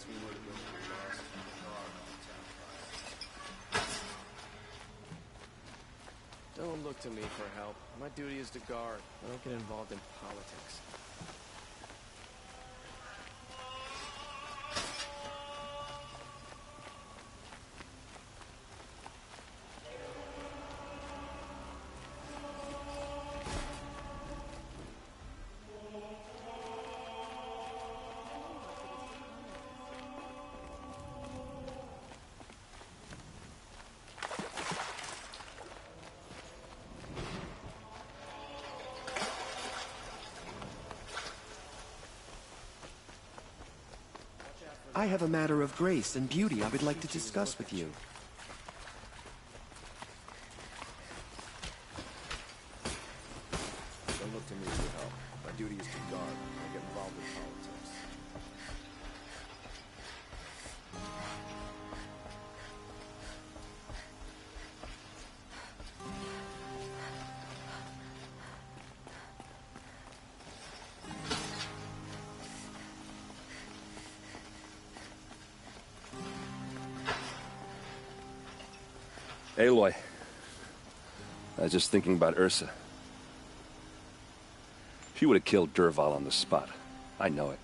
asked me where to go when we're lost. There are no town criers. Don't look to me for help. My duty is to guard. I don't get involved in politics. I have a matter of grace and beauty I would like to discuss with you. Don't look to me for help. My duty is to guard. I don't get involved in politics. Aloy, I was just thinking about Ursa. She would have killed Dervahl on the spot. I know it.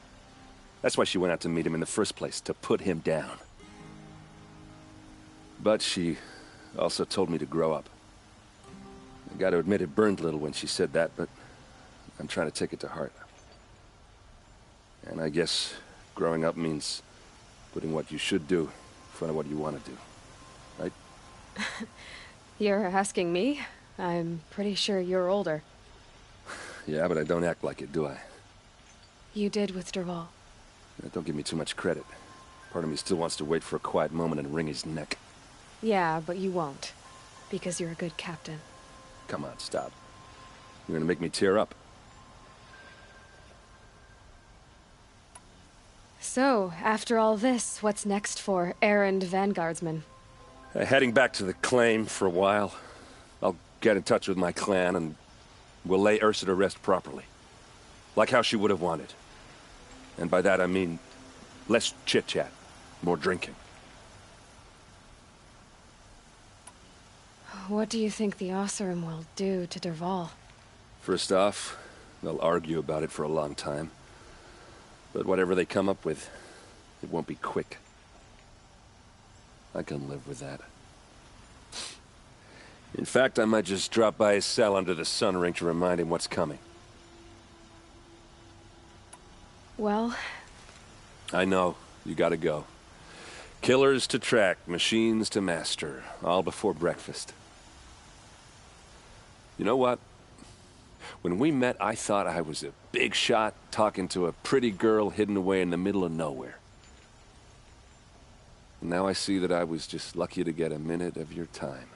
That's why she went out to meet him in the first place, to put him down. But she also told me to grow up. I gotta admit it burned a little when she said that, but I'm trying to take it to heart. And I guess growing up means putting what you should do in front of what you want to do. Right? You're asking me? I'm pretty sure you're older. Yeah, but I don't act like it, do I? You did with Dervahl. Don't give me too much credit. Part of me still wants to wait for a quiet moment and wring his neck. Yeah, but you won't. Because you're a good captain. Come on, stop. You're gonna make me tear up. So, after all this, what's next for errand vanguardsman? Heading back to the claim for a while. I'll get in touch with my clan and we'll lay Ursa to rest properly. Like how she would have wanted. And by that I mean less chit-chat, more drinking. What do you think the Oseram will do to Dervahl? First off, they'll argue about it for a long time. But whatever they come up with, it won't be quick. I can live with that. In fact, I might just drop by his cell under the sun ring to remind him what's coming. Well... I know. You gotta go. Killers to track, machines to master. All before breakfast. You know what? When we met, I thought I was a big shot talking to a pretty girl hidden away in the middle of nowhere. Now I see that I was just lucky to get a minute of your time.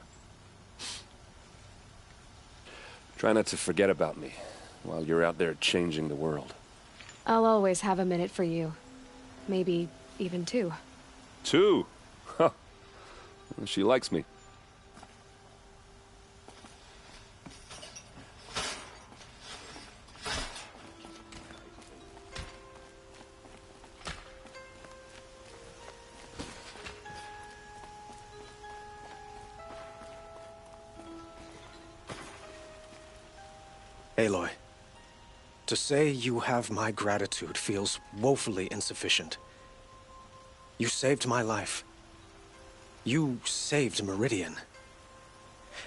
Try not to forget about me while you're out there changing the world. I'll always have a minute for you. Maybe even two. Two? Huh. She likes me. Aloy, to say you have my gratitude feels woefully insufficient. You saved my life. You saved Meridian.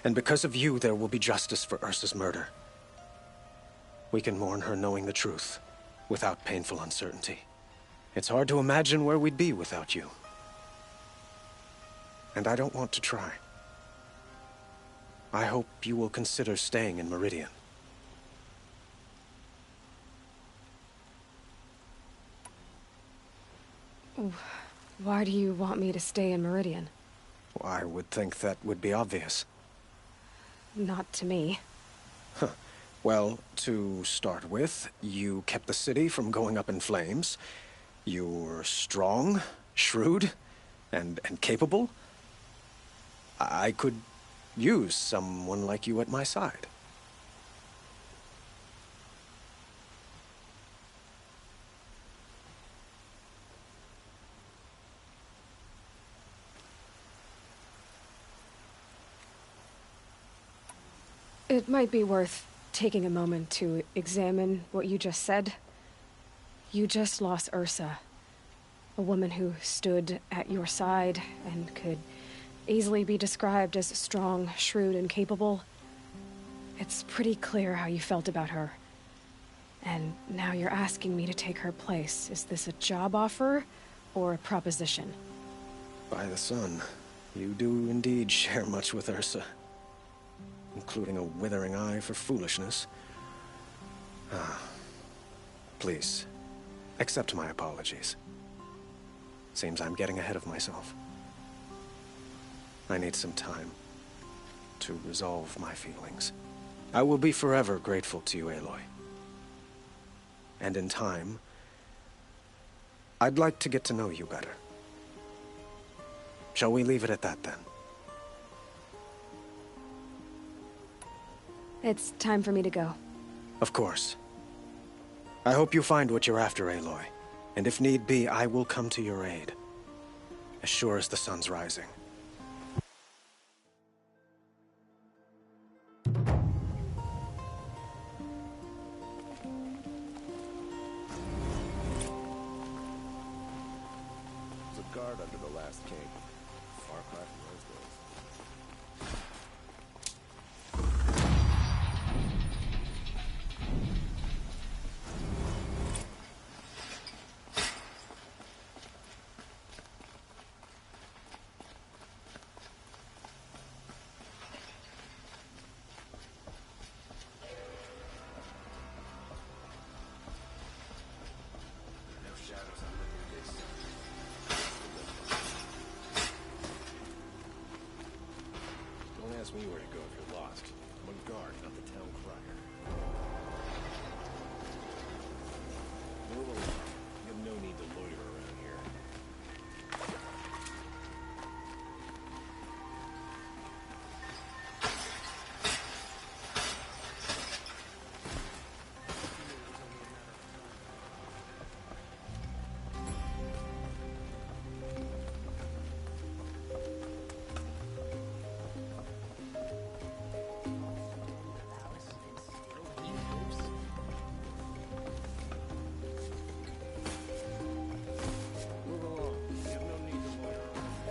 And because of you, there will be justice for Ursa's murder. We can mourn her knowing the truth, without painful uncertainty. It's hard to imagine where we'd be without you. And I don't want to try. I hope you will consider staying in Meridian. Why do you want me to stay in Meridian? Well, I would think that would be obvious. Not to me. Well, to start with, you kept the city from going up in flames. You're strong, shrewd, and capable. I could use someone like you at my side. It might be worth taking a moment to examine what you just said. You just lost Ursa, a woman who stood at your side and could easily be described as strong, shrewd, and capable. It's pretty clear how you felt about her. And now you're asking me to take her place. Is this a job offer or a proposition? By the sun, you do indeed share much with Ursa, including a withering eye for foolishness. Please, accept my apologies. Seems I'm getting ahead of myself. I need some time to resolve my feelings. I will be forever grateful to you, Aloy. And in time, I'd like to get to know you better. Shall we leave it at that, then? It's time for me to go. Of course. I hope you find what you're after, Aloy. And if need be, I will come to your aid. As sure as the sun's rising. There's a guard under the last king. Far cry from those days. No shadows on the face. Don't ask me where to go if you're lost. I'm a guard, not the town crier. Move along. You have no need to loiter around here. Move along. You have no need to loiter around.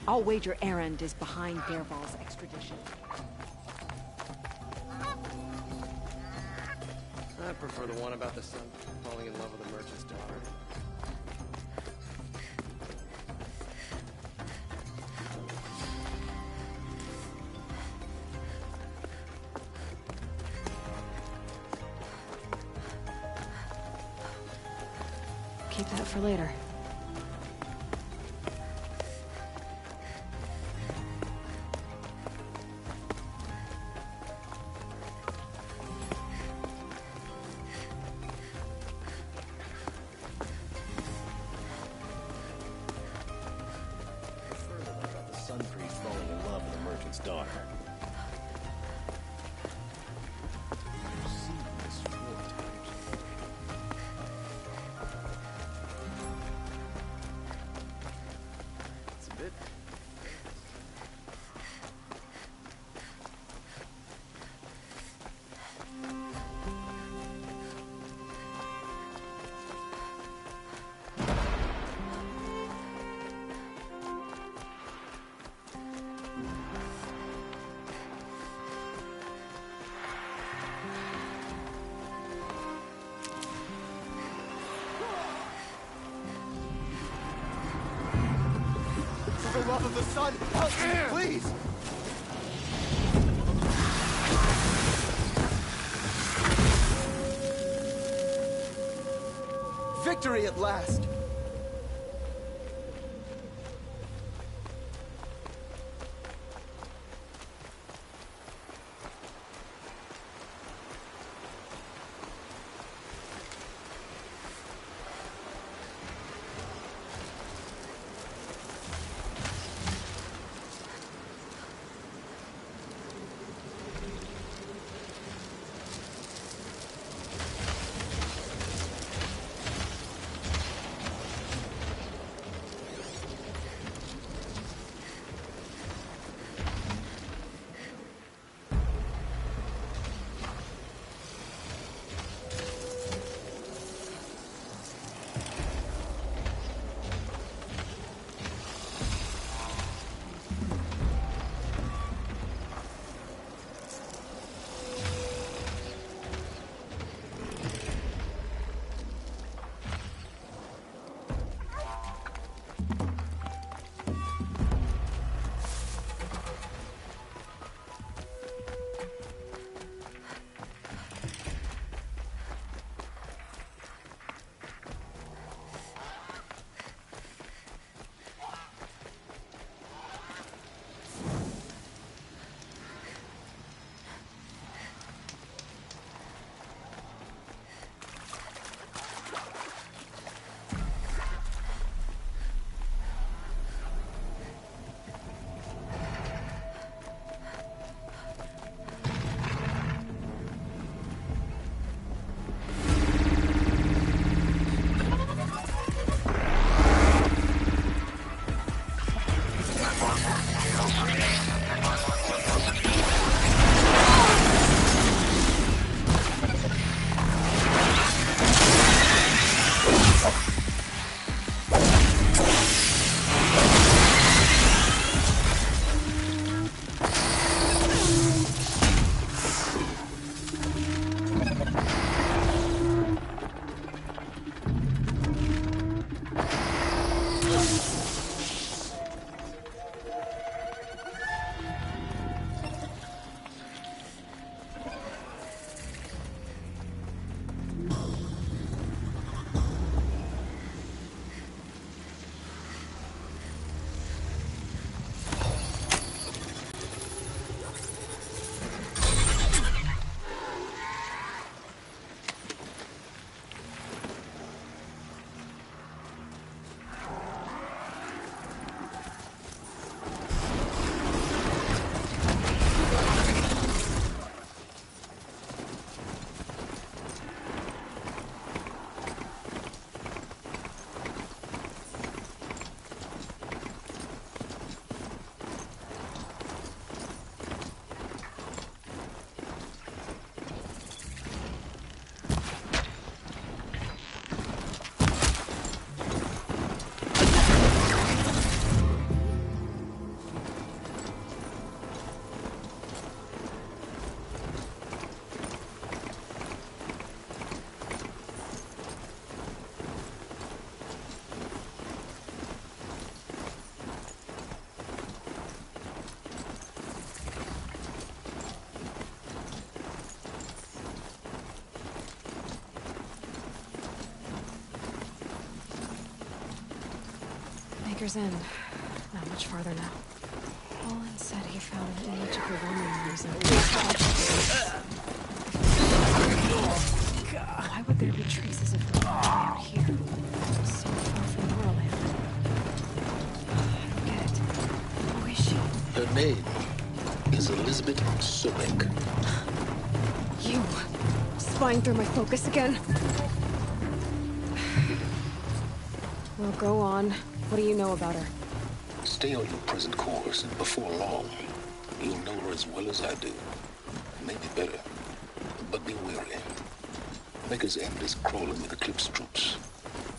I'll wager Erend is behind Dervahl's extradition. I prefer the one about the son falling in love with a merchant's daughter. keep that for later. About the sun priest falling in love with a merchant's daughter. I've seen this 4 times. It's a bit. For the love of the sun, help me, please! Victory at last! Baker's End. Not much farther now. Olin said he found an image of a woman using Why would there be traces of her out here? So far from Moorland. I don't get it. Who is she? Her name is Elizabeth Sobek. You! Spying through my focus again? Well, go on. What do you know about her? Stay on your present course, and before long, you'll know her as well as I do. Maybe better. But be wary. Maker's End is crawling with Eclipse troops.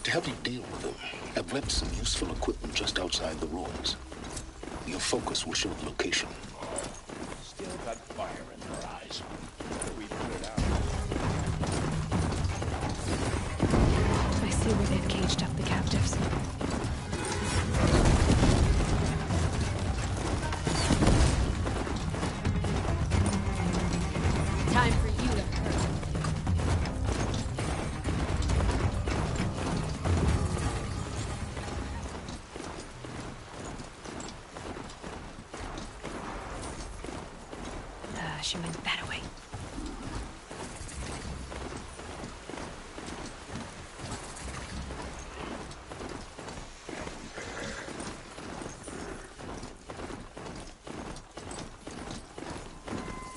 To help you deal with them, I've left some useful equipment just outside the ruins. Your focus will show the location. Still got fire in her eyes. We put it out. I see where they've caged up the captives. Time for you to hurt. She went that way.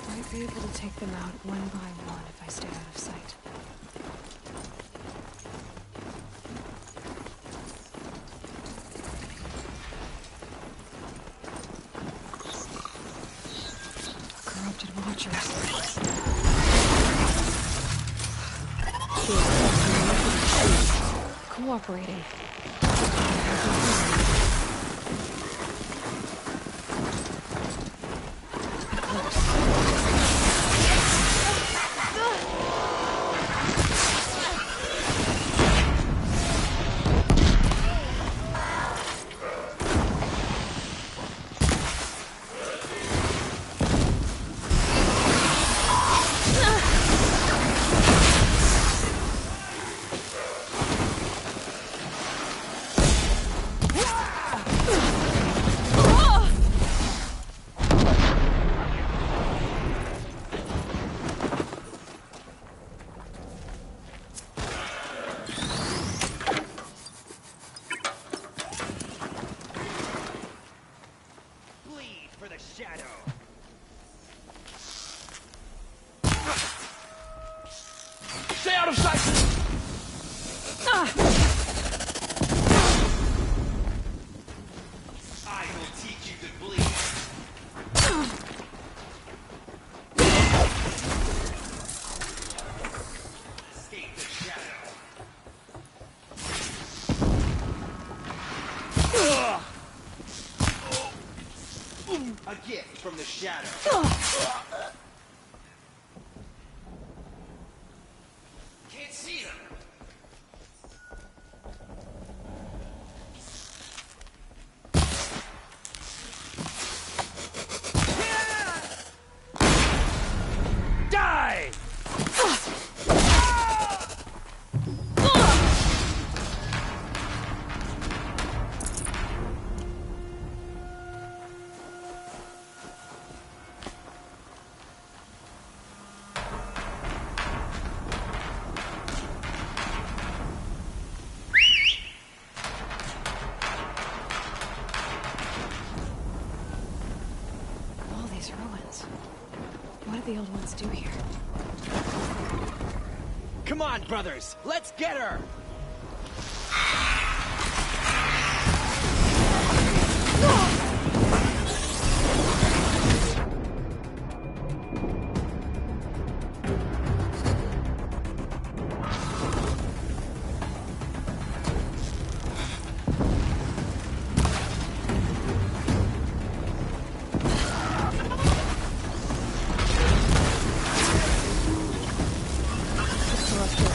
Might be able to take them out one by one if I stay out of sight. Corrupted watchers. Cooperating. Stay out of sight! I will teach you to bleed. Escape the shadow. A gift from the shadow. Can't see them. Die! All these ruins. What did the old ones do here? Come on, brothers! Let's get her! Corrupted.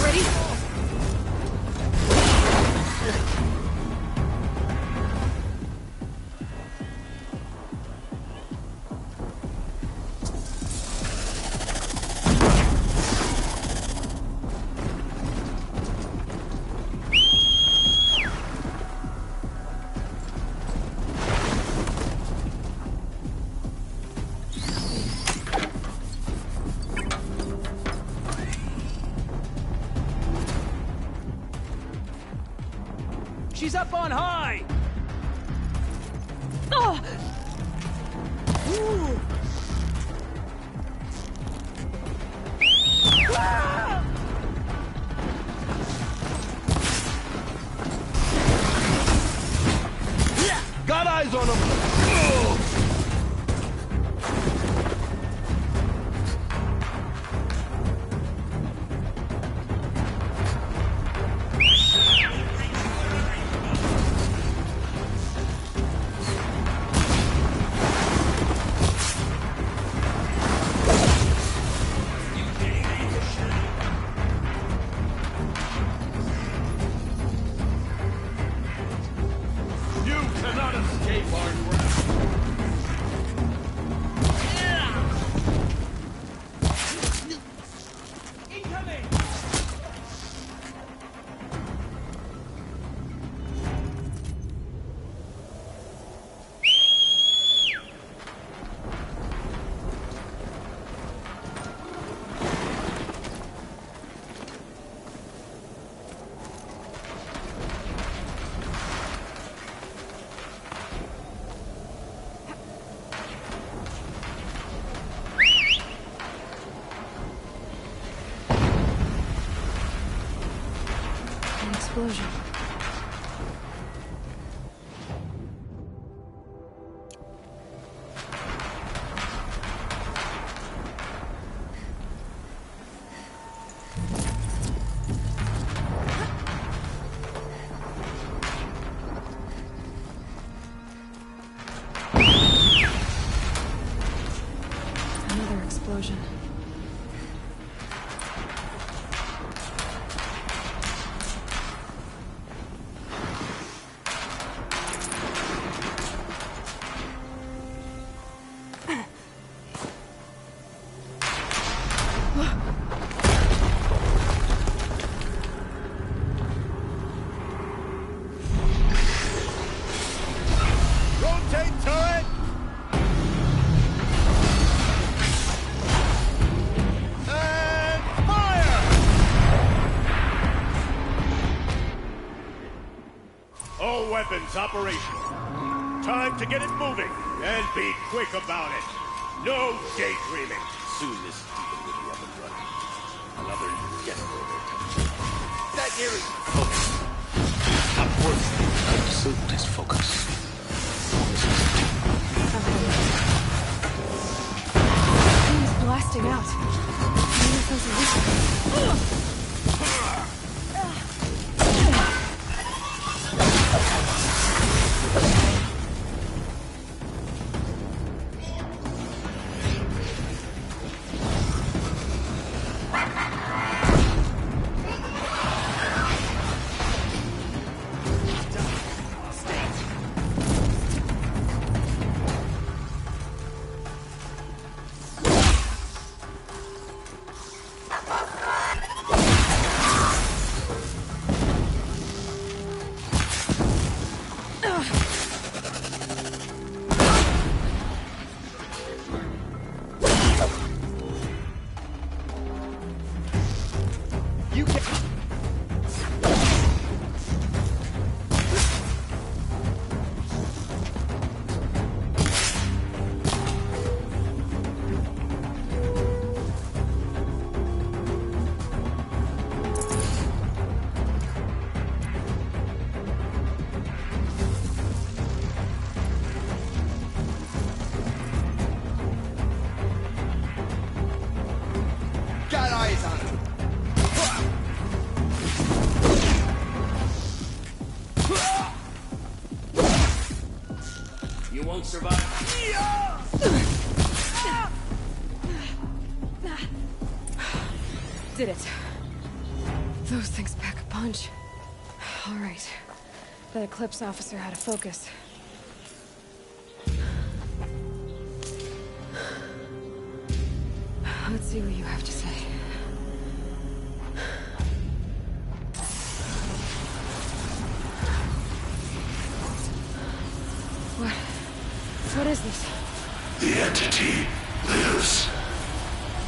Ready? She's up on high! Oh! Ooh. Got eyes on him! You cannot escape our grasp! Incoming! An explosion. Another explosion. Rotate turret! And fire! All weapons operational. Time to get it moving, and be quick about it. No daydreaming. Soon this stupid will be up and running. Another guesswork. That eerie. Not worth it. Absolute is focus. He's blasting out. Maybe those are weak. Got eyes on him. You won't survive. Did it. Those things pack a punch. All right. That Eclipse officer had a focus. Let's see what you have to say. What is this? The entity lives.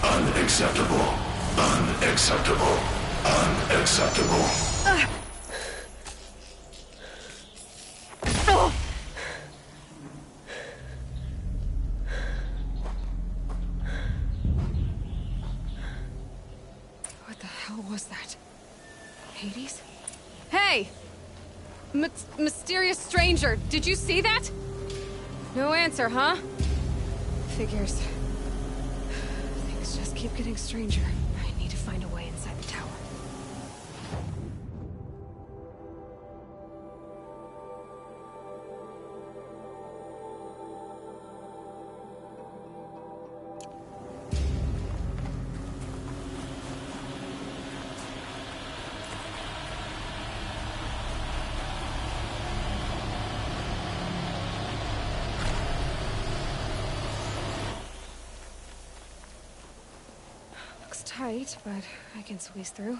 Unacceptable. Unacceptable. Unacceptable. What the hell was that? Hades? Hey! Mysterious stranger, did you see that? No answer, huh? Figures. Things just keep getting stranger. I need to find a way inside the tower. Looks tight, but I can squeeze through.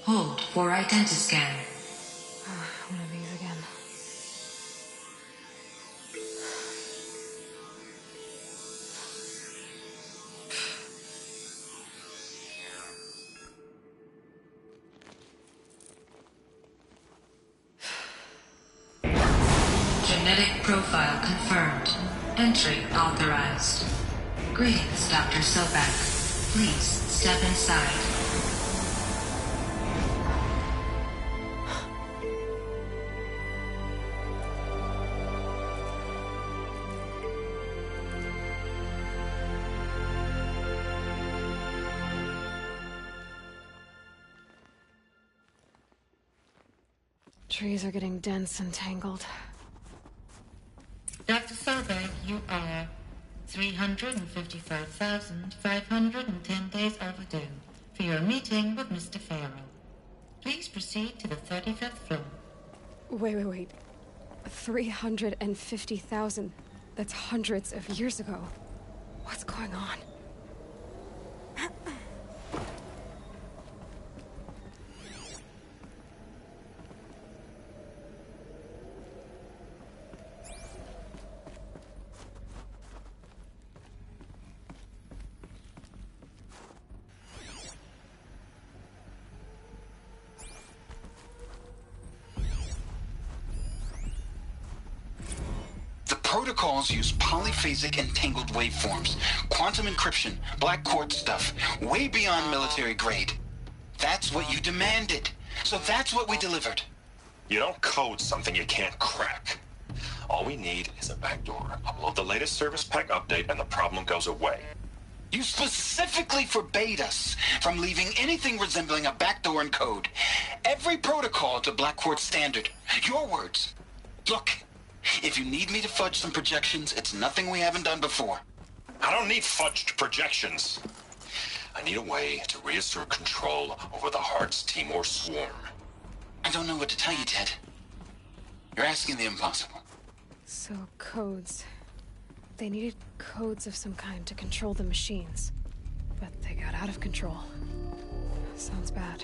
Hold for identiscan. One of these again. Genetic profile confirmed. Entry authorized. Greetings, Dr. Sobek. Please step inside. Trees are getting dense and tangled. Dr. Sobek, you are 355,510 days overdue for your meeting with Mr. Farrell. Please proceed to the 35th floor. Wait. 350,000. That's hundreds of years ago. What's going on? Protocols use polyphasic entangled waveforms, quantum encryption, black quartz stuff, way beyond military grade. That's what you demanded. So that's what we delivered. You don't code something you can't crack. All we need is a backdoor. Upload the latest service pack update and the problem goes away. You specifically forbade us from leaving anything resembling a backdoor in code. Every protocol to black quartz standard. Your words. Look. If you need me to fudge some projections, it's nothing we haven't done before. I don't need fudged projections. I need a way to reassert control over the Heart's Timor swarm. I don't know what to tell you, Ted. You're asking the impossible. So, codes. They needed codes of some kind to control the machines. But they got out of control. Sounds bad.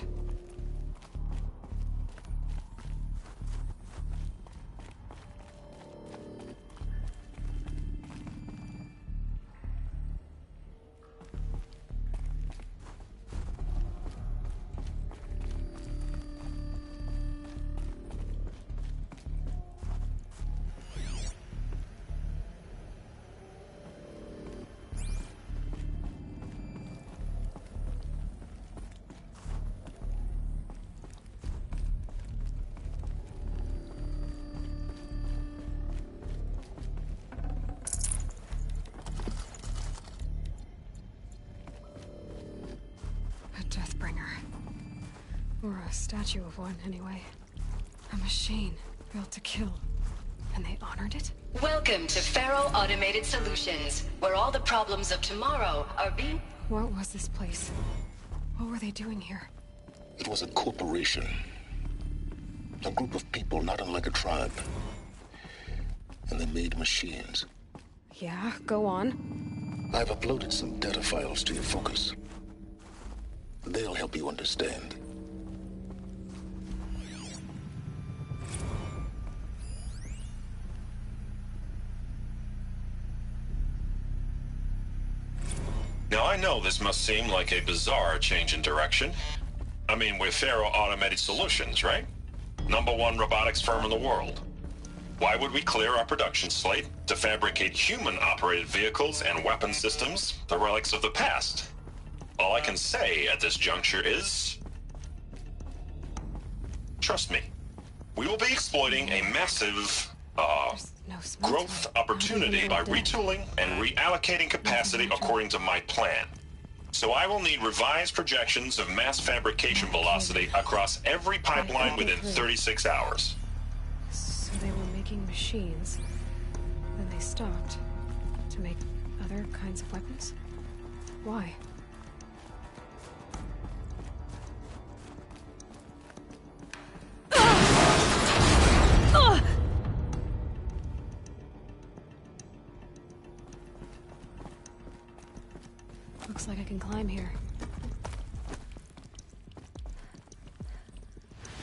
Or a statue of one, anyway. A machine built to kill. And they honored it? Welcome to Faro Automated Solutions, where all the problems of tomorrow are being... What was this place? What were they doing here? It was a corporation. A group of people not unlike a tribe. And they made machines. Yeah, go on. I've uploaded some data files to your focus. They'll help you understand. Now, I know this must seem like a bizarre change in direction. I mean, we're Faro Automated Solutions, right? #1 robotics firm in the world. Why would we clear our production slate to fabricate human-operated vehicles and weapon systems, the relics of the past? All I can say at this juncture is... trust me. We will be exploiting a massive, growth opportunity by retooling and reallocating capacity according to my plan. So I will need revised projections of mass fabrication velocity across every pipeline within 36 hours. So they were making machines. Then they stopped to make other kinds of weapons? Why? Looks like I can climb here.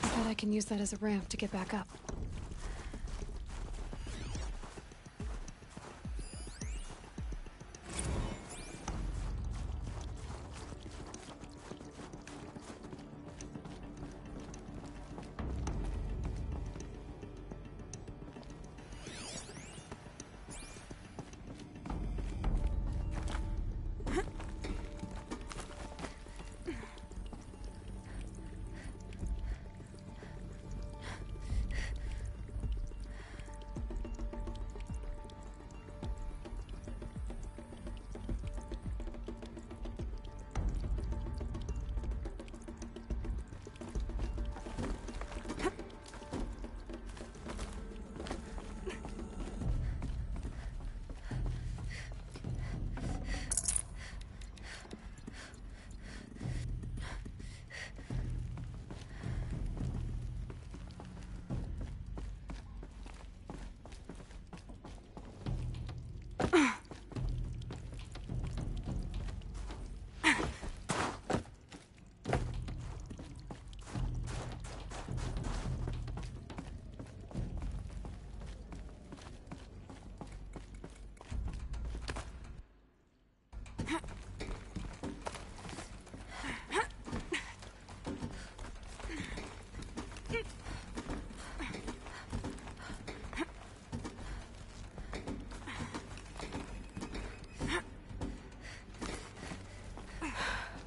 I bet I can use that as a ramp to get back up.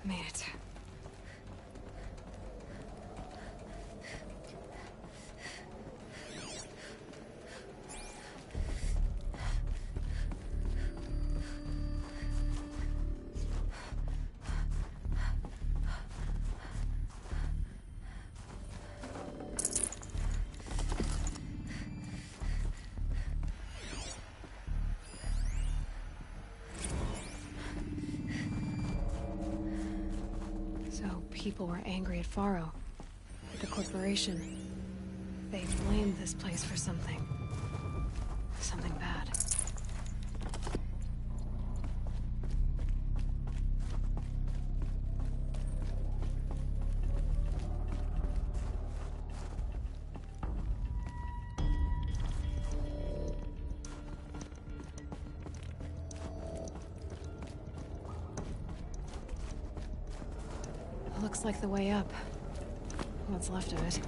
Made it. People were angry at Faro, at the corporation. They blamed this place for something. Something bad. Looks like the way up. What's left of it.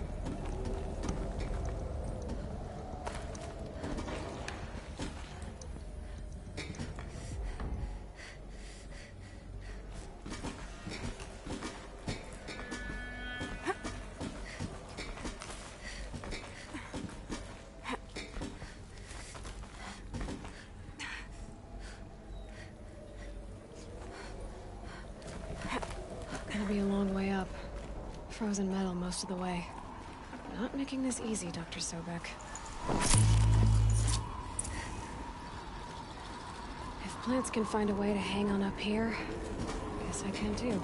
Gonna be a long way up. frozen metal most of the way. Not making this easy, Dr. Sobek. If plants can find a way to hang on up here, guess I can too.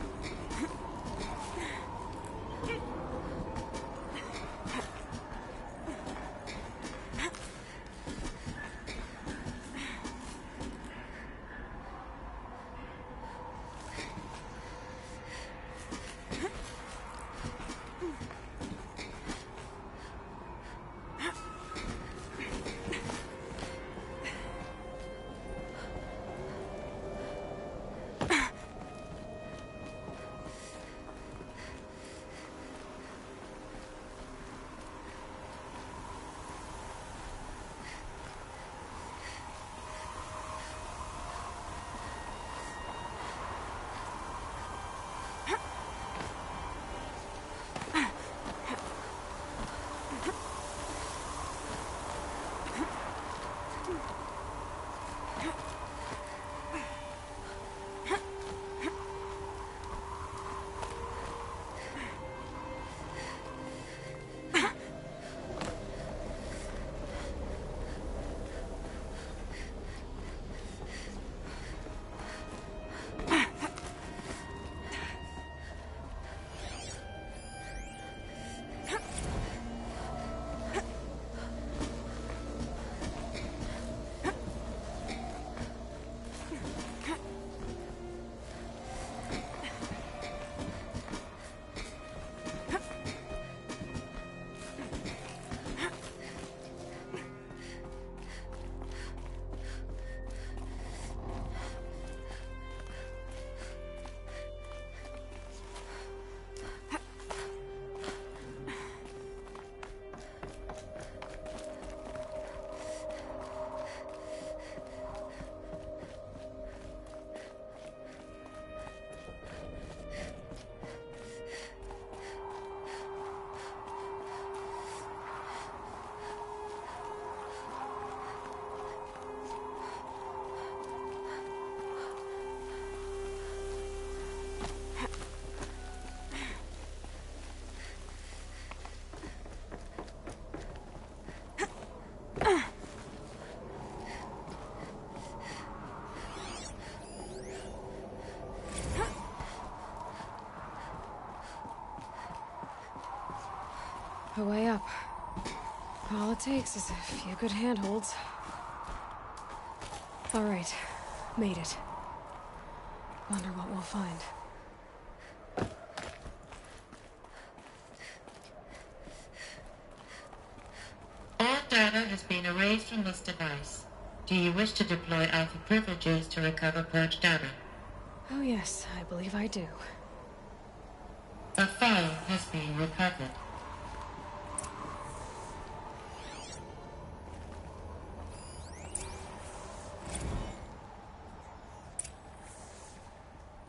A way up. All it takes is a few good handholds. All right, made it. Wonder what we'll find. All data has been erased from this device. Do you wish to deploy Alpha privileges to recover purged data? Oh yes, I believe I do. A file has been recovered.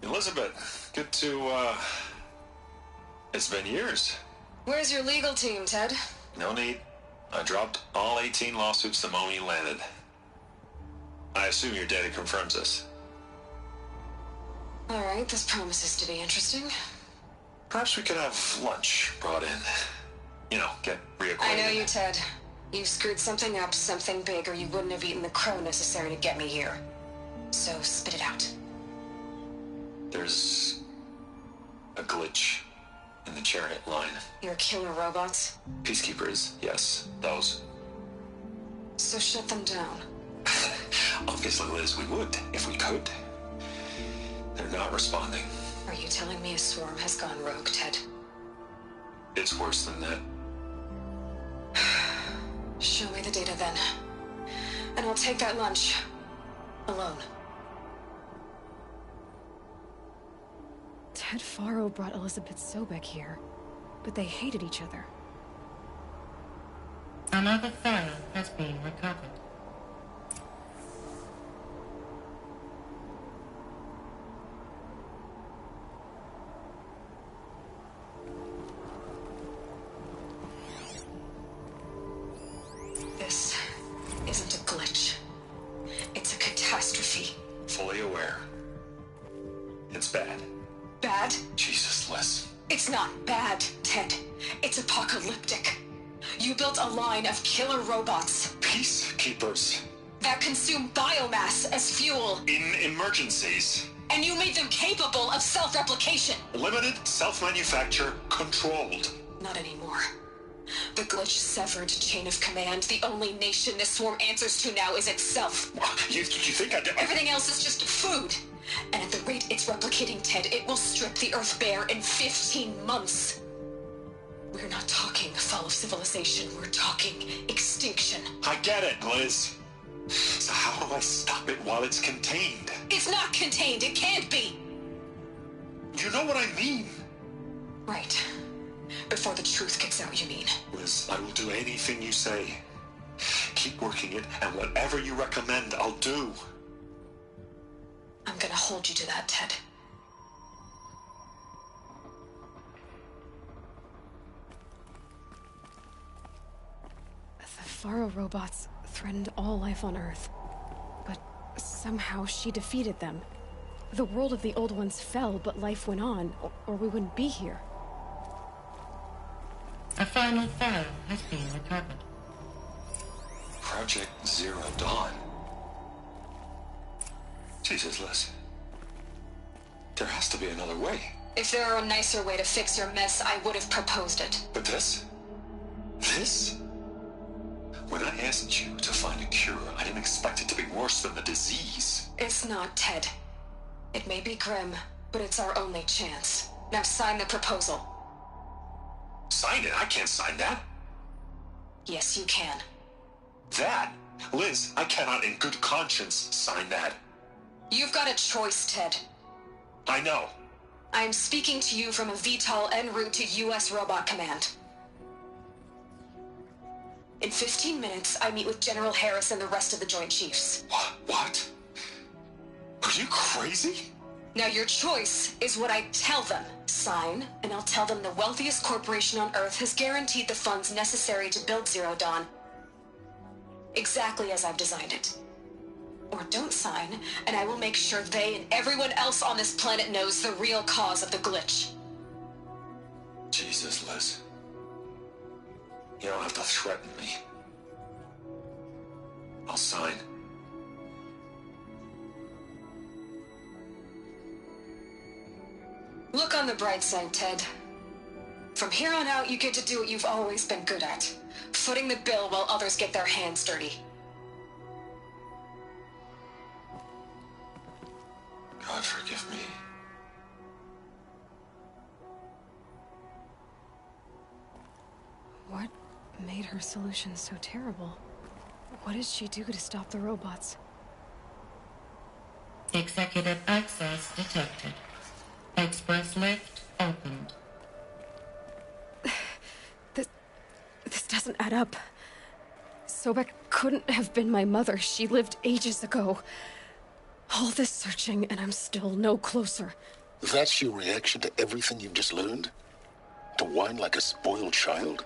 Elizabeth, good to, it's been years. Where's your legal team, Ted? No need. I dropped all 18 lawsuits the moment you landed. I assume your data confirms this. All right, this promises to be interesting. Perhaps we could have lunch brought in. You know, get reacquainted. I know you, Ted. You screwed something up, something big, or you wouldn't have eaten the crow necessary to get me here. So spit it out. There's a glitch in the chariot line. Your killer robots? Peacekeepers, yes, those. So shut them down. Obviously, Liz, we would, if we could. They're not responding. Are you telling me a swarm has gone rogue, Ted? It's worse than that. Show me the data then. And I'll take that lunch. Alone. Ted Faro brought Elizabeth Sobek here, but they hated each other. Another file has been recovered. This isn't a glitch. It's a catastrophe. Fully aware. It's bad. Bad? Jesus, Liz. It's not bad. Ted. It's apocalyptic. You built a line of killer robots. Peacekeepers. That consume biomass as fuel. In emergencies. And you made them capable of self-replication. Limited, self-manufacture, controlled. Not anymore. The glitch severed chain of command. The only nation this swarm answers to now is itself. You think I did? Everything else is just food. And at the rate it's replicating, Ted, it will strip the Earth bare in 15 months. We're not talking fall of civilization. We're talking extinction. I get it, Liz. So how do I stop it while it's contained? It's not contained. It can't be. You know what I mean. Right. Before the truth gets out, you mean? Liz, I will do anything you say. Keep working it, and whatever you recommend, I'll do. I'm gonna hold you to that, Ted. The Faro robots threatened all life on Earth. But somehow she defeated them. The world of the old ones fell, but life went on, or we wouldn't be here. A final file has been recovered. Project Zero Dawn. Jesus, Liz. There has to be another way. If there were a nicer way to fix your mess, I would have proposed it. But this? This? When I asked you to find a cure, I didn't expect it to be worse than the disease. It's not, Ted. It may be grim, but it's our only chance. Now sign the proposal. Sign it? I can't sign that. Yes, you can. That? Liz, I cannot in good conscience sign that. You've got a choice, Ted. I know. I am speaking to you from a VTOL en route to U.S. Robot Command. In 15 minutes, I meet with General Harris and the rest of the Joint Chiefs. What? Are you crazy? Now your choice is what I tell them. Sign, and I'll tell them the wealthiest corporation on Earth has guaranteed the funds necessary to build Zero Dawn. Exactly as I've designed it. Or don't sign, and I will make sure they and everyone else on this planet knows the real cause of the glitch. Jesus, Liz. You don't have to threaten me. I'll sign. Look on the bright side, Ted. From here on out, you get to do what you've always been good at. Footing the bill while others get their hands dirty. God forgive me. What made her solution so terrible? What did she do to stop the robots? Executive access detected. Express lift opened. This doesn't add up. Sobek couldn't have been my mother. She lived ages ago. All this searching, and I'm still no closer. That's your reaction to everything you've just learned? To whine like a spoiled child?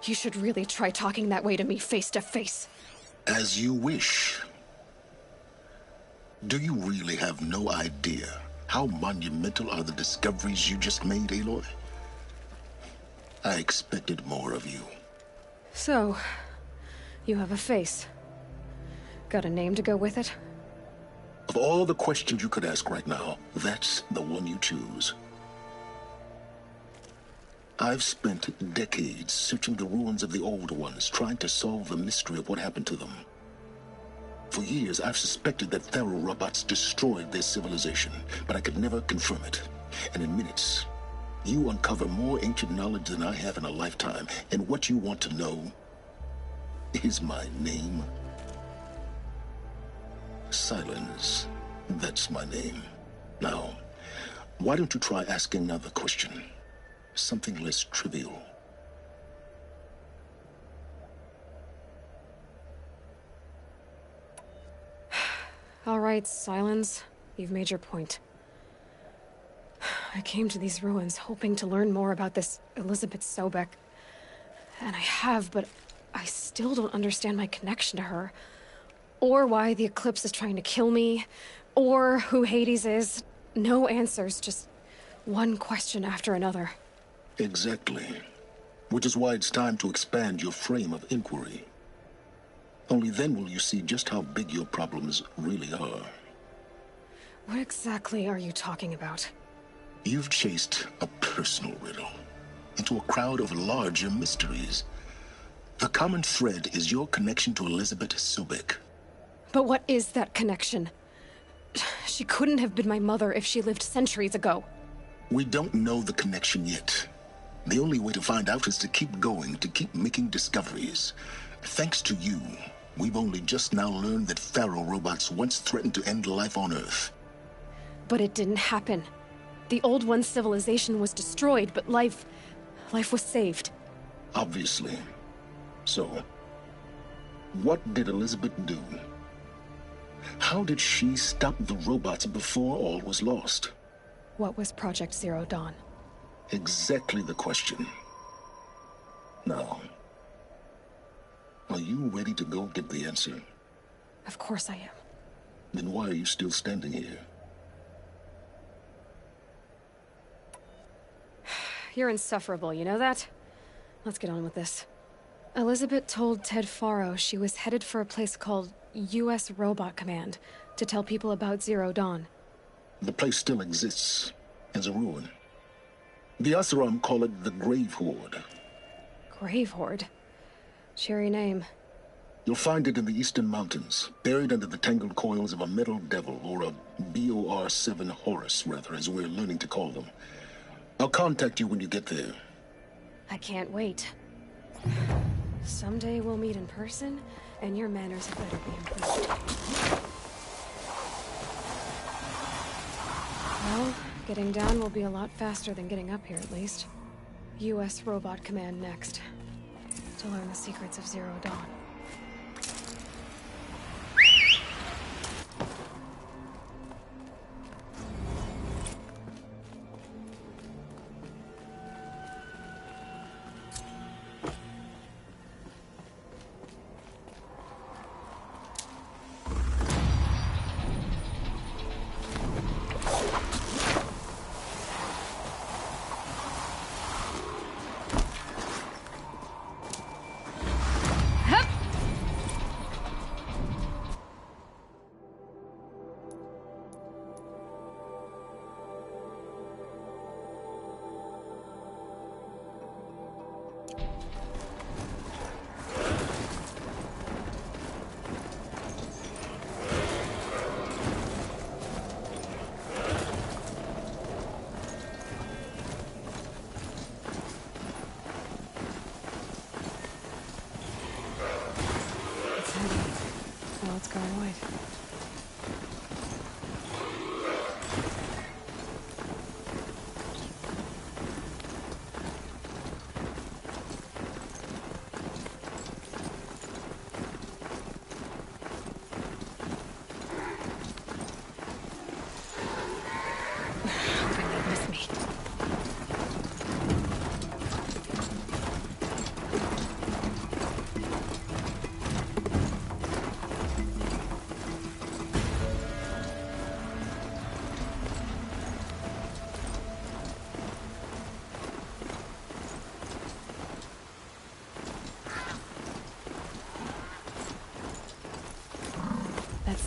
You should really try talking that way to me face to face. As you wish. Do you really have no idea how monumental are the discoveries you just made, Aloy? I expected more of you. So, you have a face. Got a name to go with it? Of all the questions you could ask right now, that's the one you choose. I've spent decades searching the ruins of the old ones, trying to solve the mystery of what happened to them. For years, I've suspected that Faro robots destroyed their civilization, but I could never confirm it. And in minutes, you uncover more ancient knowledge than I have in a lifetime. And what you want to know is my name. Silence. That's my name. Now, why don't you try asking another question? Something less trivial. All right, Silence. You've made your point. I came to these ruins hoping to learn more about this Elizabeth Sobek. And I have, but I still don't understand my connection to her. Or why the Eclipse is trying to kill me. Or who Hades is. No answers, just one question after another. Exactly. Which is why it's time to expand your frame of inquiry. Only then will you see just how big your problems really are. What exactly are you talking about? You've chased a personal riddle into a crowd of larger mysteries. The common thread is your connection to Elizabeth Sobek. But what is that connection? She couldn't have been my mother if she lived centuries ago. We don't know the connection yet. The only way to find out is to keep going, to keep making discoveries. Thanks to you, we've only just now learned that Pharaoh robots once threatened to end life on Earth. But it didn't happen. The Old One's civilization was destroyed, but life was saved. Obviously. So, what did Elizabeth do? How did she stop the robots before all was lost? What was Project Zero Dawn? Exactly the question. Now, are you ready to go get the answer? Of course I am. Then why are you still standing here? You're insufferable, you know that? Let's get on with this. Elizabeth told Ted Faro she was headed for a place called U.S. Robot Command to tell people about Zero Dawn. The place still exists as a ruin. The Asaram call it the Grave Horde. Grave Horde? Cheery name. You'll find it in the eastern mountains, buried under the tangled coils of a metal devil, or a BOR-7 Horus, rather, as we're learning to call them. I'll contact you when you get there. I can't wait. Someday we'll meet in person, and your manners had better be improved. Well, getting down will be a lot faster than getting up here, at least. U.S. Robot Command next, to learn the secrets of Zero Dawn.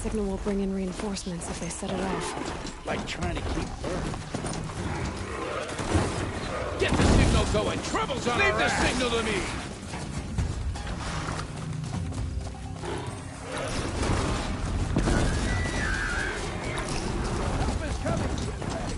Signal will bring in reinforcements if they set it off. Like trying to keep her. Get the signal going! Trouble's on Leave the signal to me! Help is coming! Get ready!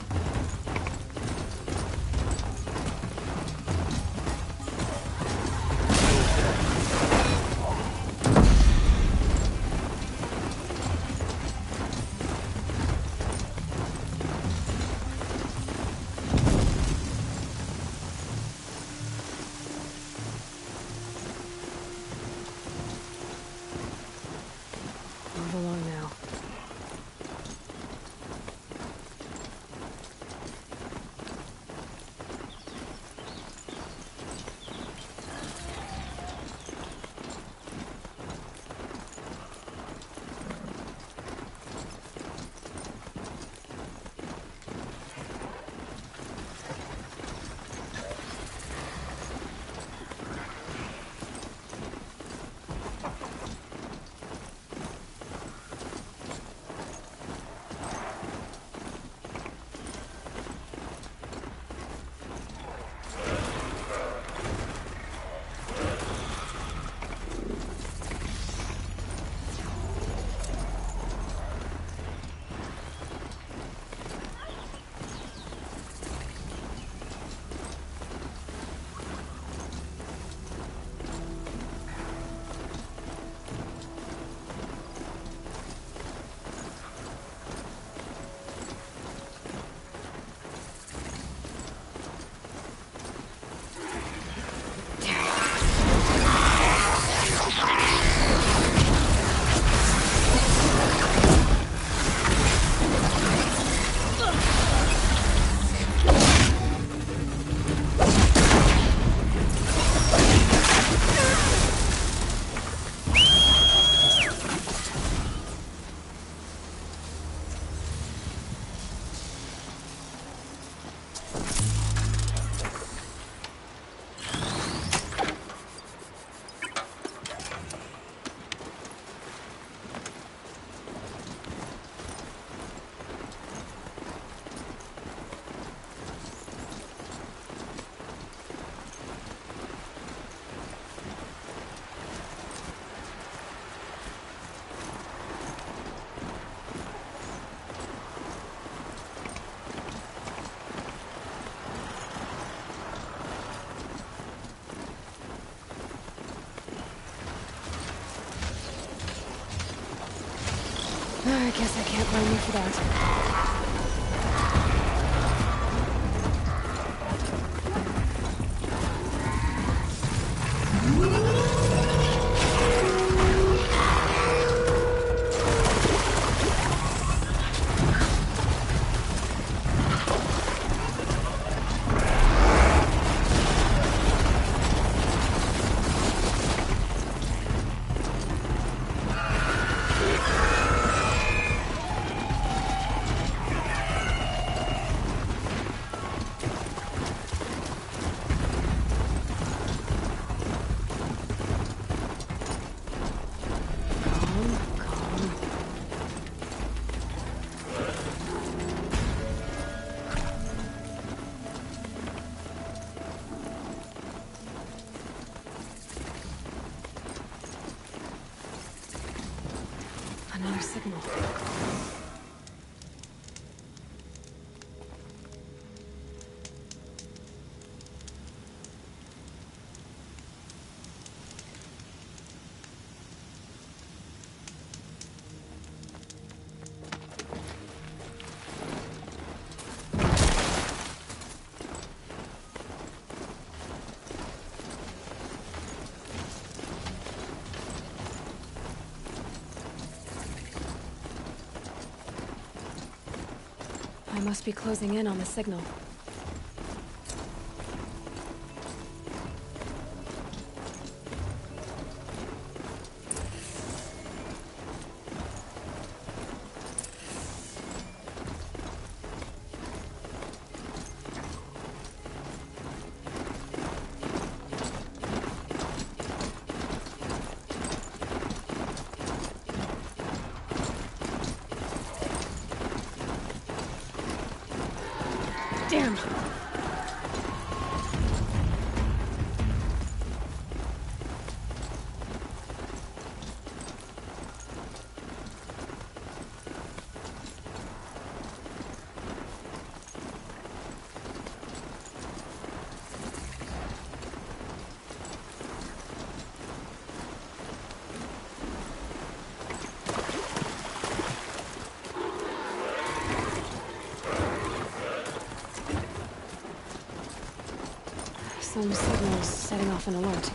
I guess I can't blame you for that. Another signal. I must be closing in on the signal. Damn! Some signals setting off an alert.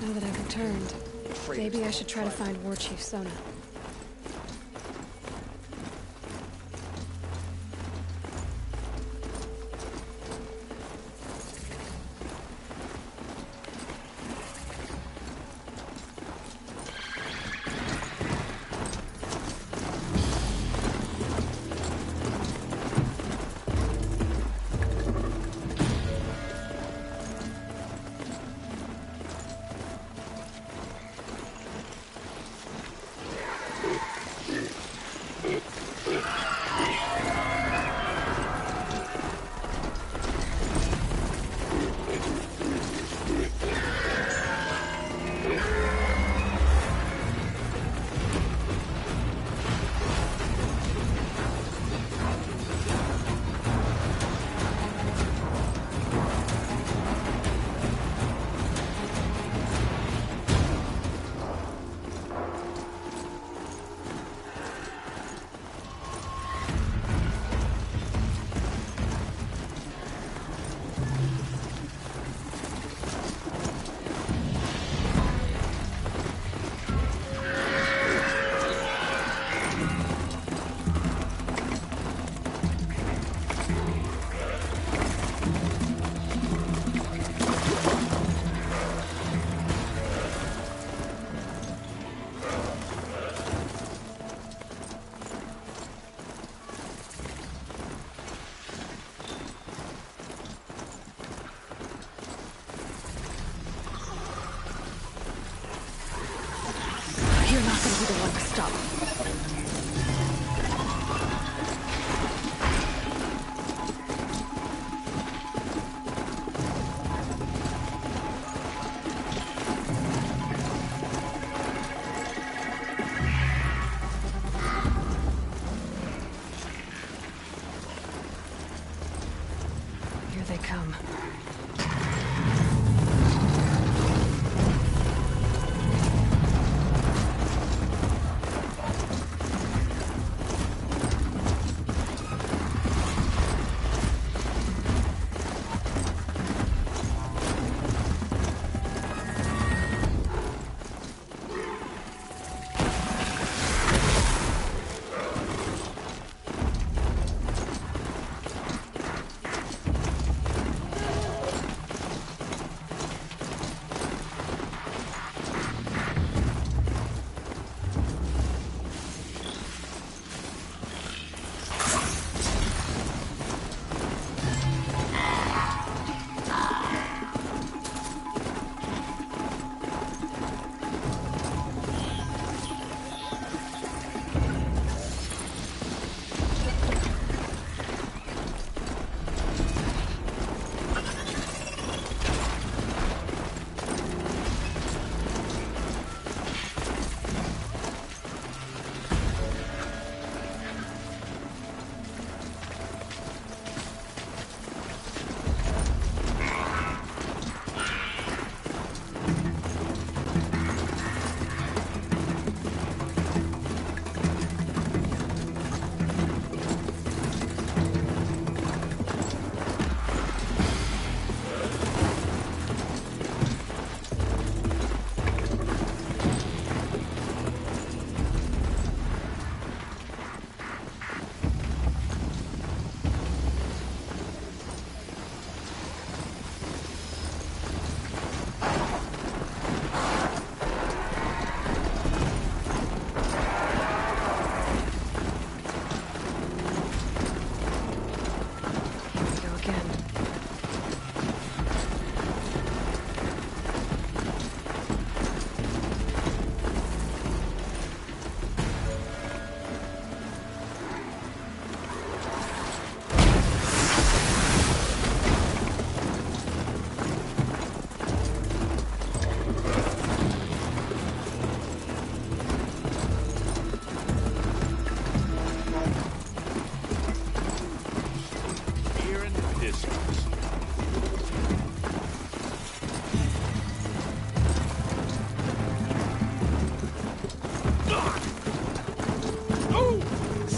Now that I've returned, maybe I should try to find War Chief Sona. You're not gonna be the one to stop me. Here they come.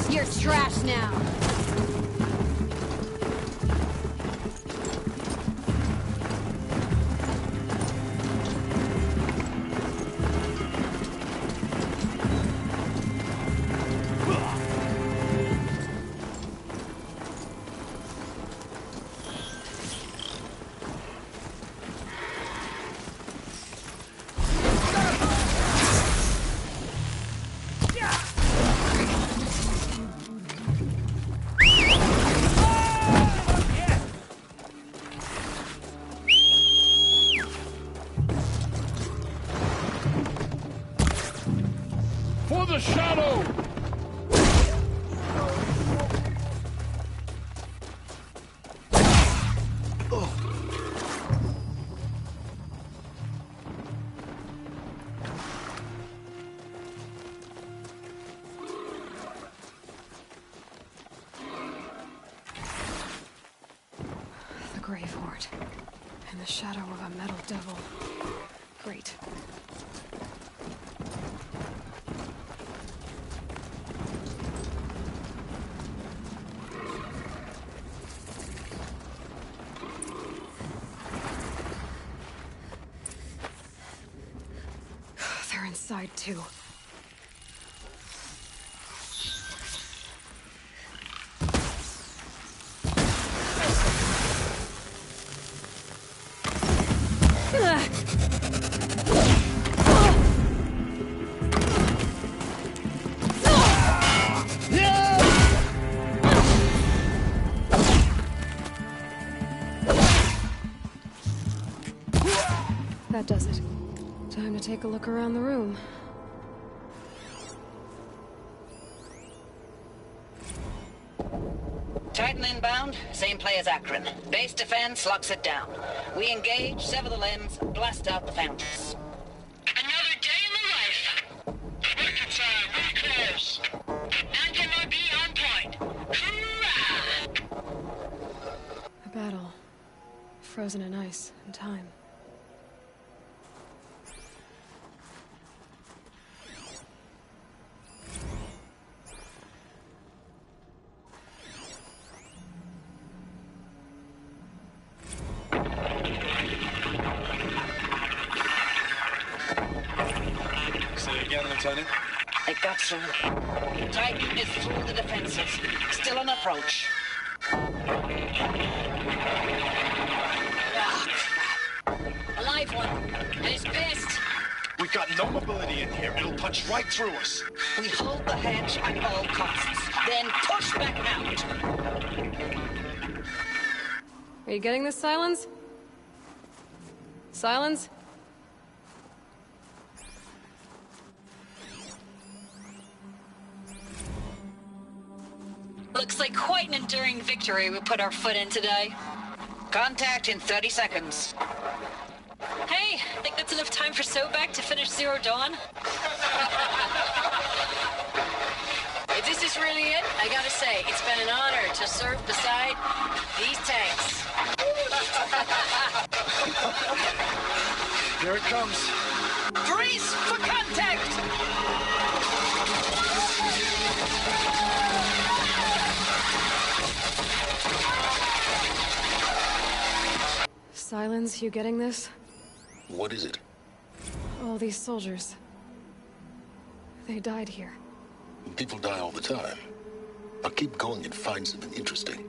You're trash now. For the shadow! The Grave Horde. And the shadow of a metal devil. Great. They're inside too. That does it. Time to take a look around the room. Titan inbound, same play as Akron. Base defense locks it down. We engage, sever the limbs, blast out the foundries. Another day in the life. Record time, recalls. Anti-MIB on point. Hoorah! A battle. Frozen in ice and time. Say again, Lieutenant. It got through. Titan is through the defenses. Still on approach. Ah, crap. A live one. And he's pissed. We've got no mobility in here. It'll punch right through us. We hold the hedge at all costs, then push back out. Are you getting this, Silence? Silence? Looks like quite an enduring victory we put our foot in today. Contact in 30 seconds. Hey, think that's enough time for Sobek to finish Zero Dawn? If this is really it, I gotta say, it's been an honor to serve beside these tanks. Here it comes. Brace for contact! Silence, you getting this? What is it? All these soldiers. They died here. People die all the time. Now keep going and find something interesting.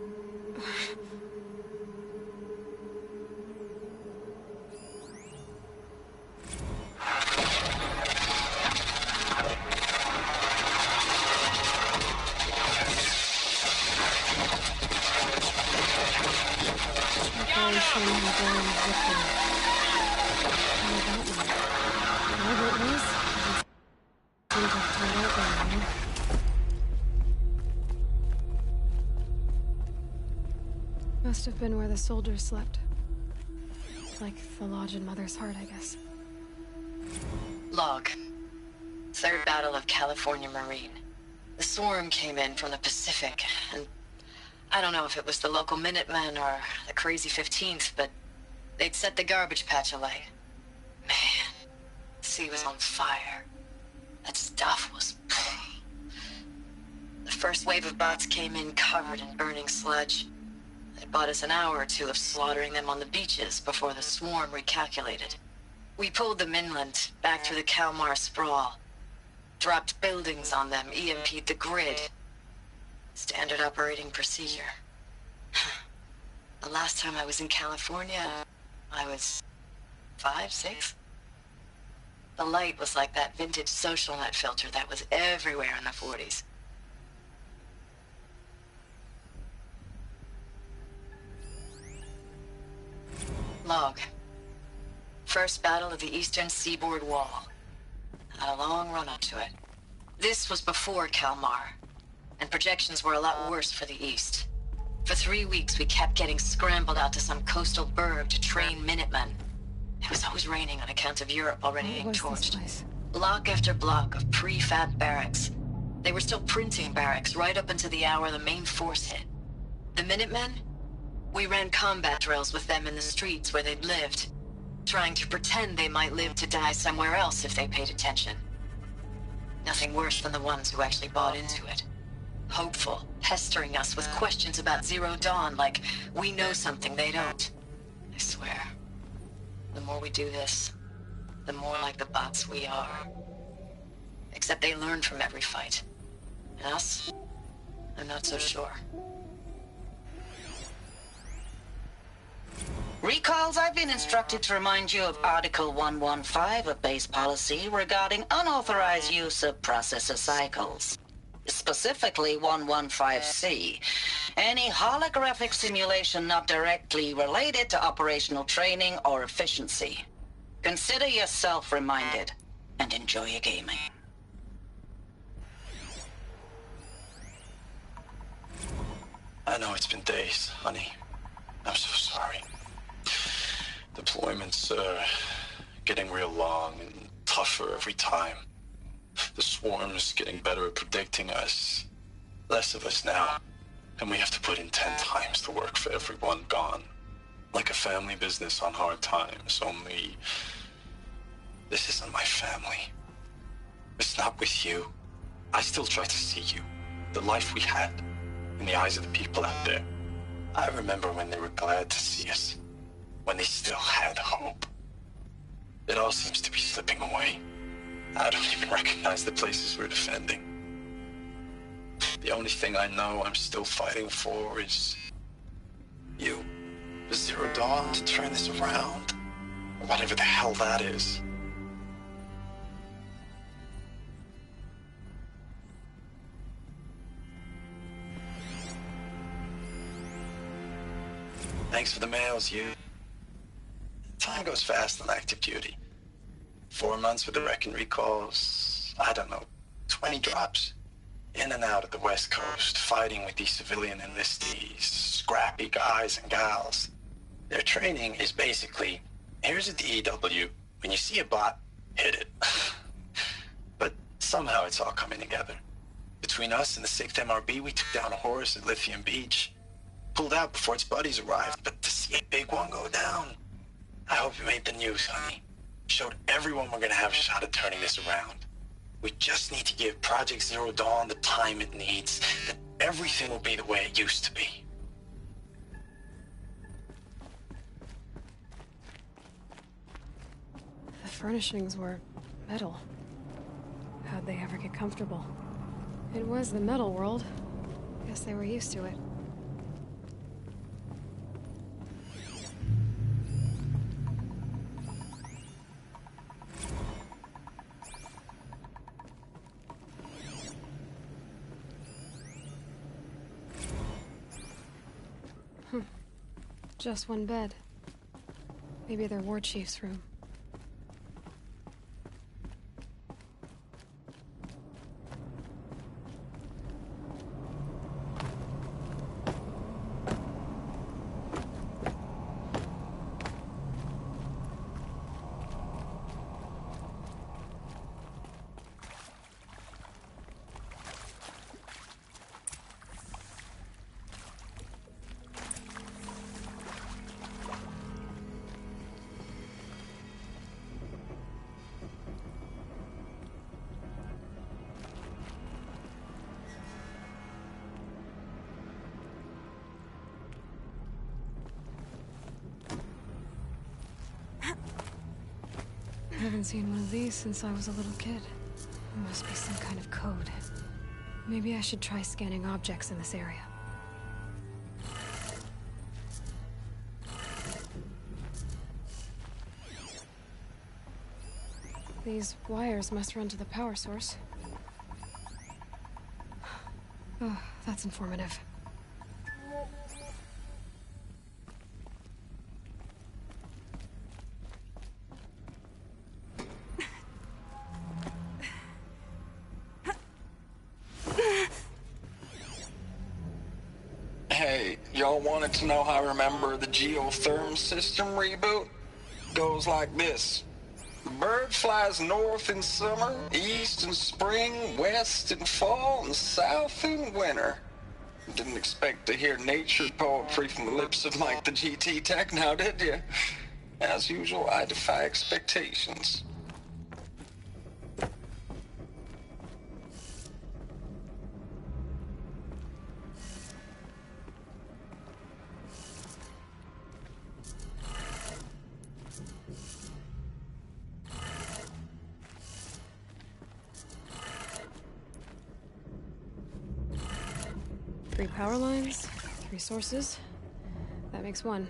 Must have been where the soldiers slept. Like the lodge in Mother's Heart, I guess. Log. Third Battle of California Marine. The swarm came in from the Pacific, and I don't know if it was the local Minutemen or the crazy 15th, but they'd set the garbage patch alight. Man, the sea was on fire. That stuff was... The first wave of bots came in covered in burning sludge. It bought us an hour or two of slaughtering them on the beaches before the swarm recalculated. We pulled them inland, back through the Kalmar sprawl. Dropped buildings on them, EMP'd the grid. Standard operating procedure. The last time I was in California, I was 5, 6? The light was like that vintage social net filter that was everywhere in the 40s. Log. First battle of the eastern seaboard wall. Had a long run up to it. This was before Kalmar, and projections were a lot worse for the east. For 3 weeks, we kept getting scrambled out to some coastal burg to train Minutemen. It was always raining on account of Europe already being torched. Block after block of prefab barracks. They were still printing barracks right up until the hour the main force hit. The Minutemen? We ran combat drills with them in the streets where they'd lived, trying to pretend they might live to die somewhere else if they paid attention. Nothing worse than the ones who actually bought into it. Hopeful, pestering us with questions about Zero Dawn like we know something they don't. I swear, the more we do this, the more like the bots we are. Except they learn from every fight. And us? I'm not so sure. Recalls, I've been instructed to remind you of Article 115 of base policy regarding unauthorized use of processor cycles. Specifically 115C. Any holographic simulation not directly related to operational training or efficiency. Consider yourself reminded, and enjoy your gaming. I know it's been days, honey. I'm so sorry. Deployments are getting real long and tougher every time. The swarm's getting better at predicting us. Less of us now. And we have to put in 10 times the work for everyone gone. Like a family business on hard times, only... this isn't my family. It's not with you. I still try to see you. The life we had. In the eyes of the people out there. I remember when they were glad to see us. When they still had hope. It all seems to be slipping away. I don't even recognize the places we're defending. The only thing I know I'm still fighting for is... you. The Zero Dawn to turn this around. Or whatever the hell that is. Thanks for the mails, you. Time goes fast on active duty. 4 months with the wreck and recalls, I don't know, 20 drops. In and out of the West Coast, fighting with these civilian enlistees, scrappy guys and gals. Their training is basically, here's a DEW, when you see a bot, hit it. But somehow it's all coming together. Between us and the 6th MRB, we took down a horse at Lithium Beach. Pulled out before its buddies arrived, but to see a big one go down. I hope you made the news, honey. Showed everyone we're gonna have a shot at turning this around. We just need to give Project Zero Dawn the time it needs, then everything will be the way it used to be. The furnishings were metal. How'd they ever get comfortable? It was the metal world. Guess they were used to it. Just one bed. Maybe their war chief's room. I haven't seen one of these since I was a little kid. There must be some kind of code. Maybe I should try scanning objects in this area. These wires must run to the power source. Oh, that's informative. Hey, y'all wanted to know how I remember the geotherm system reboot? Goes like this. The bird flies north in summer, east in spring, west in fall, and south in winter. Didn't expect to hear nature poetry from the lips of Mike the GT Tech now, did you? As usual, I defy expectations. Three power lines, 3 sources. That makes 1.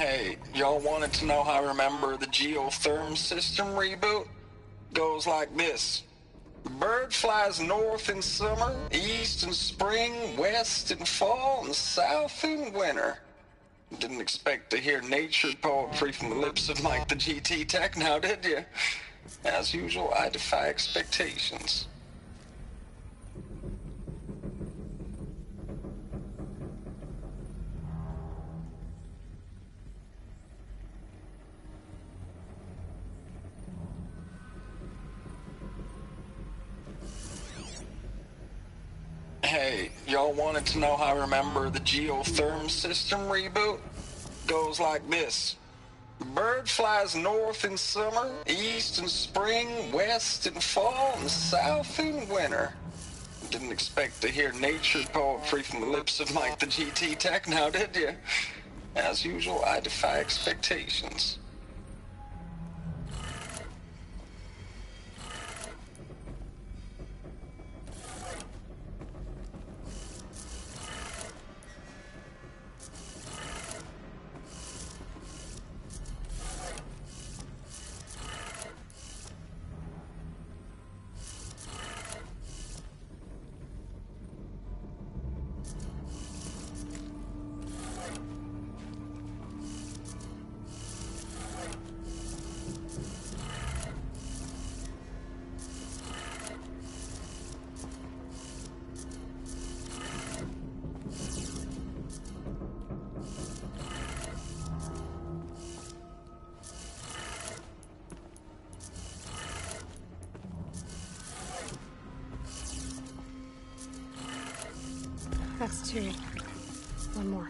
Hey, y'all wanted to know how I remember the geotherm system reboot? Goes like this. Bird flies north in summer, east in spring, west in fall, and south in winter. Didn't expect to hear nature poetry from the lips of Mike the GT Tech now, did you? As usual, I defy expectations. Hey, y'all wanted to know how I remember the geotherm system reboot? Goes like this. Bird flies north in summer, east in spring, west in fall, and south in winter. Didn't expect to hear nature poetry from the lips of Mike the GT Tech now, did you? As usual, I defy expectations. That's two. One more.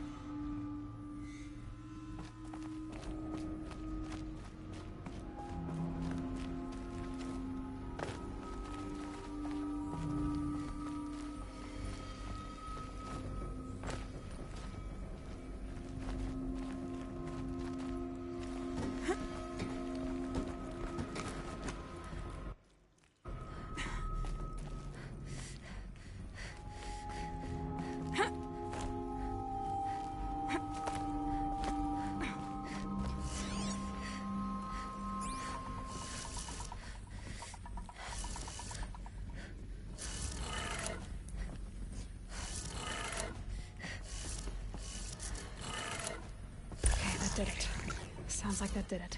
Did it. Sounds like that did it.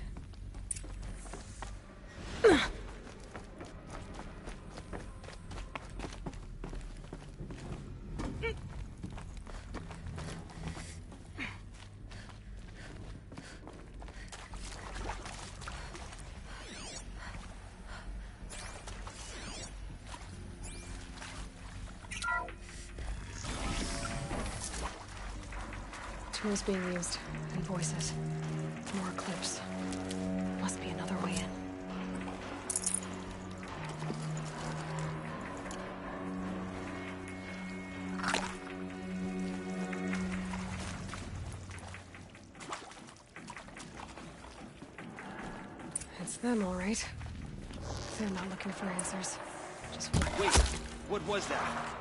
Tools being used, and voices. More clips. Must be another way in. It's them, all right. They're not looking for answers. Just wait. What was that?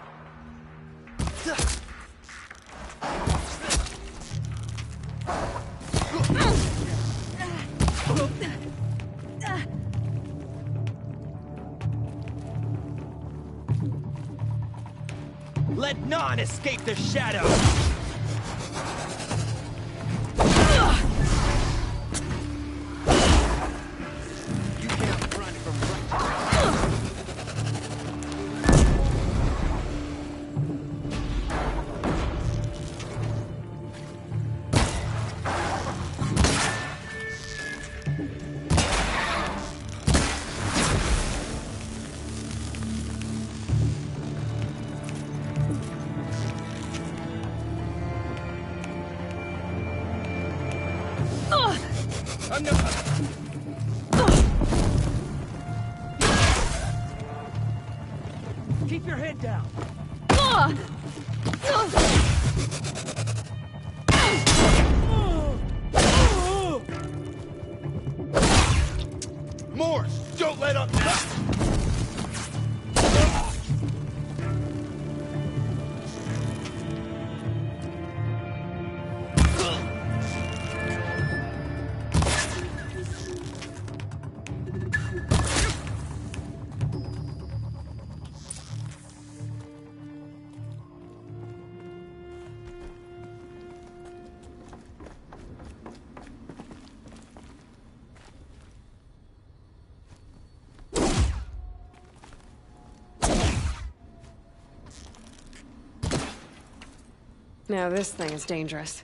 Let none escape the shadow! You can't run from Keep your head down. Morse, don't let up now. Now this thing is dangerous.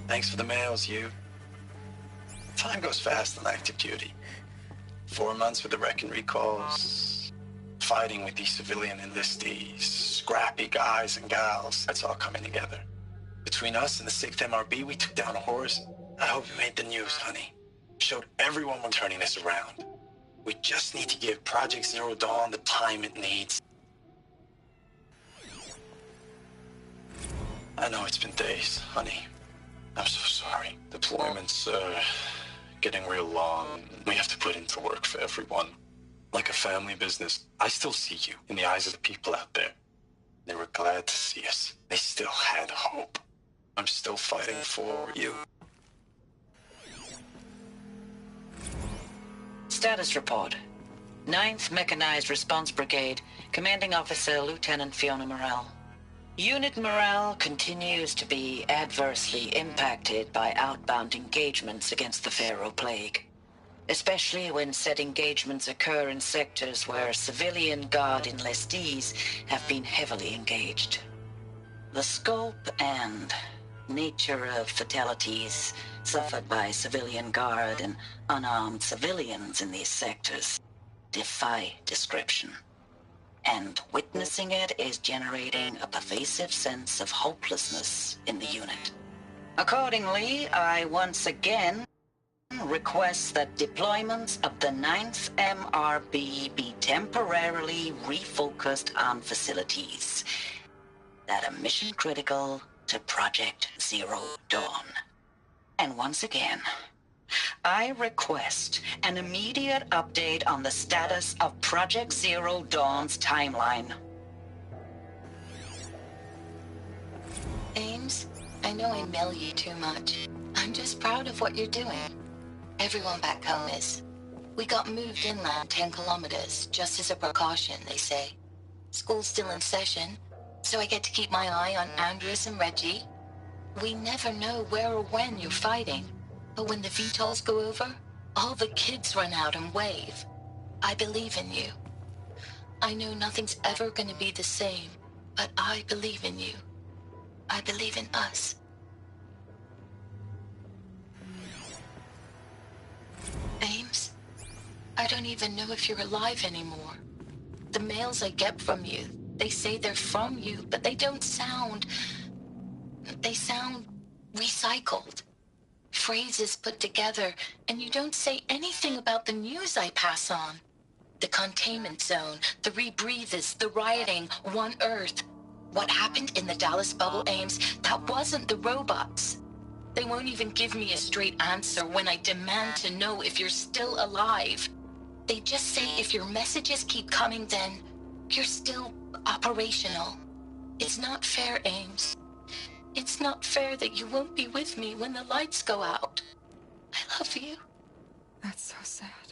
Thanks for the mails, you. Time goes fast on active duty. 4 months with the wreck and recalls, fighting with these civilian enlistees, scrappy guys and gals. That's all coming together. Between us and the 6th MRB, we took down a horse. I hope we made the news, honey. Showed everyone we're turning this around. We just need to give Project Zero Dawn the time it needs. I know it's been days, honey. I'm so sorry. Deployments are getting real long. We have to put into work for everyone. Like a family business. I still see you in the eyes of the people out there. They were glad to see us. They still had hope. I'm still fighting for you. Status report. 9th Mechanized Response Brigade, Commanding Officer Lieutenant Fiona Morrell. Unit morale continues to be adversely impacted by outbound engagements against the Pharaoh Plague, especially when said engagements occur in sectors where civilian guard enlistees have been heavily engaged. The scope and nature of fatalities suffered by civilian guard and unarmed civilians in these sectors defy description. And witnessing it is generating a pervasive sense of hopelessness in the unit. Accordingly, I once again request that deployments of the 9th MRB be temporarily refocused on facilities that are mission critical to Project Zero Dawn. And once again, I request an immediate update on the status of Project Zero Dawn's timeline. Ames, I know I mail you too much. I'm just proud of what you're doing. Everyone back home is. We got moved inland 10 kilometers, just as a precaution, they say. School's still in session, so I get to keep my eye on Andres and Reggie. We never know where or when you're fighting. But when the VTOLs go over, all the kids run out and wave. I believe in you. I know nothing's ever gonna be the same, but I believe in you. I believe in us. Ames, I don't even know if you're alive anymore. The mails I get from you, they say they're from you, but they don't sound... They sound recycled. Phrases put together, and you don't say anything about the news I pass on. The containment zone, the rebreathers, the rioting, One Earth. What happened in the Dallas bubble, Ames, that wasn't the robots. They won't even give me a straight answer when I demand to know if you're still alive. They just say if your messages keep coming, then you're still operational. It's not fair, Ames. It's not fair that you won't be with me when the lights go out. I love you. That's so sad.